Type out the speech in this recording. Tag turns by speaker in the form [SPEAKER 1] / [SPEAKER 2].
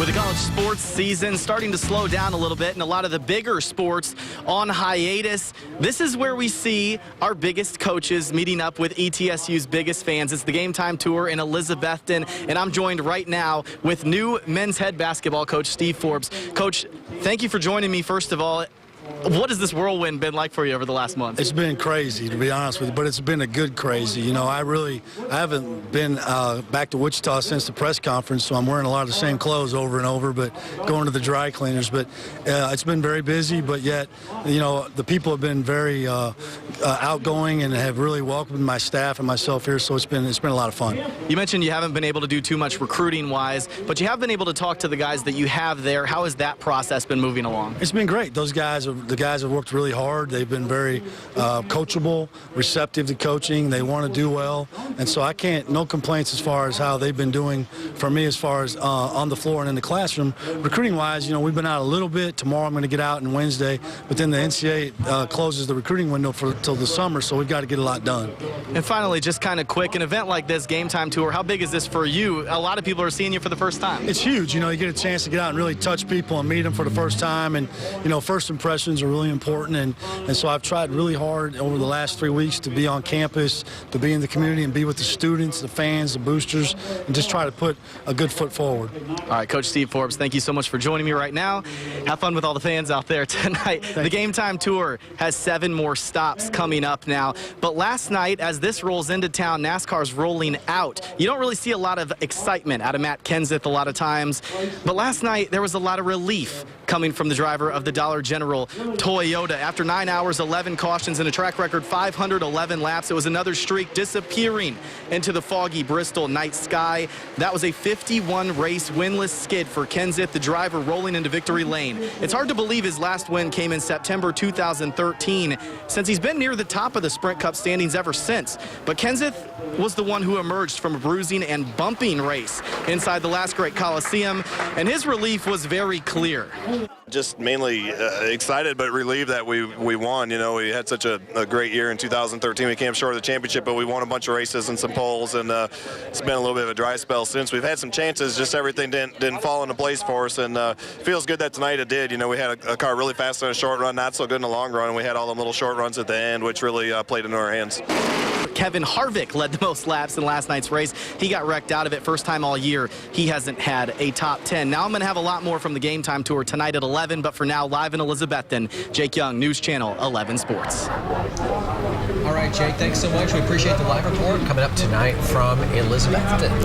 [SPEAKER 1] With the college sports season starting to slow down a little bit and a lot of the bigger sports on hiatus, this is where we see our biggest coaches meeting up with ETSU's biggest fans. It's the Game Time Tour in Elizabethton, and I'm joined right now with new men's head basketball coach Steve Forbes. Coach, thank you for joining me, first of all. What has this whirlwind been like for you over the last month?
[SPEAKER 2] It's been crazy, to be honest with you, but it's been a good crazy. You know, I haven't been back to Wichita since the press conference, so I'm wearing a lot of the same clothes over and over, but going to the dry cleaners. But it's been very busy, but yet, you know, the people have been very outgoing and have really welcomed my staff and myself here, so it's been a lot of fun.
[SPEAKER 1] You mentioned you haven't been able to do too much recruiting-wise, but you have been able to talk to the guys that you have there. How has that process been moving along? It's
[SPEAKER 2] been great. The guys have worked really hard. They've been very coachable, receptive to coaching. They want to do well. And so no complaints as far as how they've been doing for me as far as on the floor and in the classroom. Recruiting-wise, you know, we've been out a little bit. Tomorrow I'm going to get out on Wednesday. But then the NCAA closes the recruiting window till the summer, so we've got to get a lot done.
[SPEAKER 1] And finally, just kind of quick, an event like this, Game Time Tour, how big is this for you? A lot of people are seeing you for the first time.
[SPEAKER 2] It's huge. You know, you get a chance to get out and really touch people and meet them for the first time. And, you know, first impressions are really important, and so I've tried really hard over the last 3 weeks to be on campus, to be in the community and be with the students, the fans, the boosters, and just try to put a good foot forward.
[SPEAKER 1] All right, Coach Steve Forbes, thank you so much for joining me right now. Have fun with all the fans out there tonight. The Game Time Tour has 7 more stops coming up now, but last night, as this rolls into town, NASCAR's rolling out. You don't really see a lot of excitement out of Matt Kenseth a lot of times, but last night there was a lot of relief coming from the driver of the Dollar General Toyota. After 9 hours, 11 cautions, and a track record 511 laps, it was another streak disappearing into the foggy Bristol night sky. That was a 51-race winless skid for Kenseth, the driver rolling into victory lane. It's hard to believe his last win came in September 2013, since he's been near the top of the Sprint Cup standings ever since. But Kenseth was the one who emerged from a bruising and bumping race inside the last great Coliseum, and his relief was very clear.
[SPEAKER 3] Just mainly excited but relieved that we won. You know, we had such a great year in 2013. We came short of the championship, but we won a bunch of races and some poles, and it's been a little bit of a dry spell since. We've had some chances, just everything didn't fall into place for us, and feels good that tonight it did. You know, we had a car really fast in a short run, not so good in the long run, and we had all them little short runs at the end, which really played into our hands.
[SPEAKER 1] Kevin Harvick led the most laps in last night's race. He got wrecked out of it. First time all year he hasn't had a top 10. Now I'm going to have a lot more from the Game Time Tour tonight at 11, but for now, live in Elizabethton, Jake Young, News Channel 11 Sports.
[SPEAKER 4] All right, Jake, thanks so much. We appreciate the live report coming up tonight from Elizabethton.